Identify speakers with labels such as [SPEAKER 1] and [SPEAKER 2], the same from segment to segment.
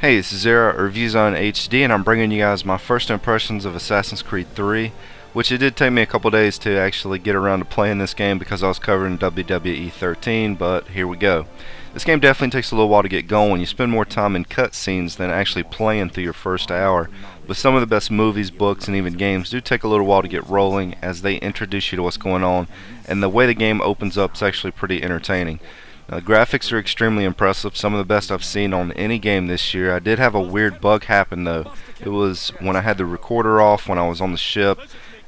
[SPEAKER 1] Hey, this is Zara at ReviewZoneHD, and I'm bringing you guys my first impressions of Assassin's Creed 3, which it did take me a couple days to actually get around to playing this game because I was covering WWE 13, but here we go. This game definitely takes a little while to get going. You spend more time in cutscenes than actually playing through your first hour, but some of the best movies, books, and even games do take a little while to get rolling as they introduce you to what's going on, and the way the game opens up is actually pretty entertaining. Graphics are extremely impressive, some of the best I've seen on any game this year. I did have a weird bug happen though. It was when I had the recorder off when I was on the ship.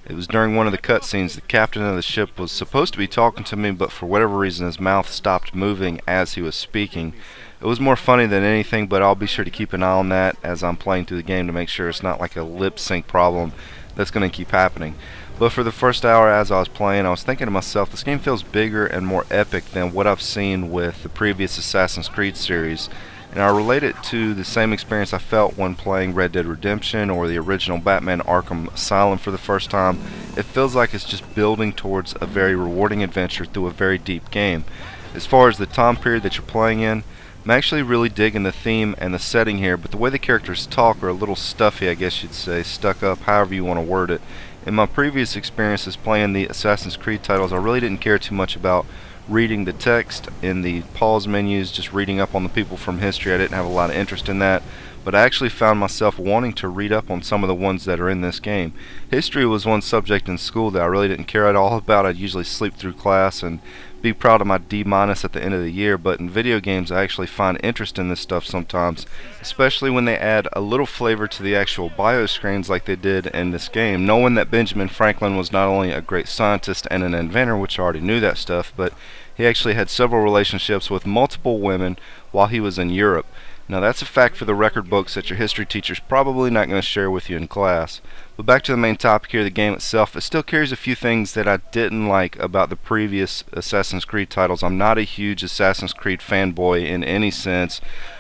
[SPEAKER 1] It was during one of the cutscenes. The captain of the ship was supposed to be talking to me, but for whatever reason his mouth stopped moving as he was speaking. It was more funny than anything, but I'll be sure to keep an eye on that as I'm playing through the game to make sure it's not like a lip sync problem that's going to keep happening. But for the first hour as I was playing, I was thinking to myself, this game feels bigger and more epic than what I've seen with the previous Assassin's Creed series. And I relate it to the same experience I felt when playing Red Dead Redemption or the original Batman Arkham Asylum for the first time. It feels like it's just building towards a very rewarding adventure through a very deep game. As far as the time period that you're playing in, I'm actually really digging the theme and the setting here, but the way the characters talk are a little stuffy, I guess you'd say, stuck up, however you want to word it. In my previous experiences playing the Assassin's Creed titles, I really didn't care too much about reading the text in the pause menus, just reading up on the people from history. I didn't have a lot of interest in that, but I actually found myself wanting to read up on some of the ones that are in this game. History was one subject in school that I really didn't care at all about. I'd usually sleep through class and be proud of my D- at the end of the year, but in video games I actually find interest in this stuff sometimes, especially when they add a little flavor to the actual bio screens like they did in this game, knowing that Benjamin Franklin was not only a great scientist and an inventor, which I already knew that stuff, but he actually had several relationships with multiple women while he was in Europe. Now that's a fact for the record books that your history teacher's probably not going to share with you in class. But back to the main topic here, the game itself, it still carries a few things that I didn't like about the previous Assassin's Creed titles. I'm not a huge Assassin's Creed fanboy in any sense.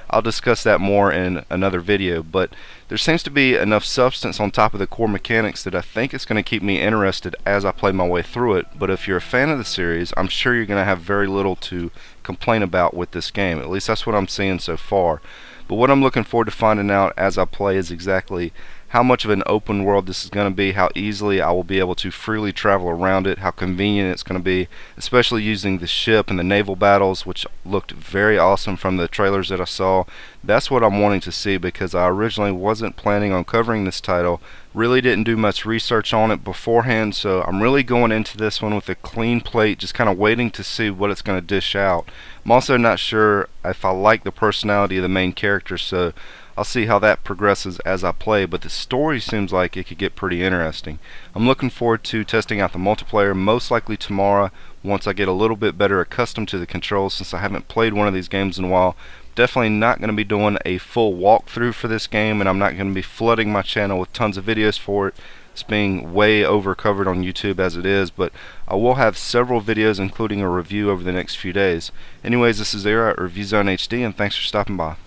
[SPEAKER 1] I'll discuss that more in another video, but there seems to be enough substance on top of the core mechanics that I think it's going to keep me interested as I play my way through it. But if you're a fan of the series, I'm sure you're going to have very little to complain about with this game. At least that's what I'm seeing so far. But what I'm looking forward to finding out as I play is exactly how much of an open world this is going to be, how easily I will be able to freely travel around it, how convenient it's going to be, especially using the ship and the naval battles, which looked very awesome from the trailers that I saw. That's what I'm wanting to see because I originally wasn't planning on covering this title, really didn't do much research on it beforehand, so I'm really going into this one with a clean plate, just kind of waiting to see what it's going to dish out. I'm also not sure if I like the personality of the main character, so I'll see how that progresses as I play, but the story seems like it could get pretty interesting. I'm looking forward to testing out the multiplayer, most likely tomorrow, once I get a little bit better accustomed to the controls since I haven't played one of these games in a while. Definitely not going to be doing a full walkthrough for this game, and I'm not going to be flooding my channel with tons of videos for it. It's being way over covered on YouTube as it is, but I will have several videos including a review over the next few days. Anyways, this is Zara at ReviewZoneHD, and thanks for stopping by.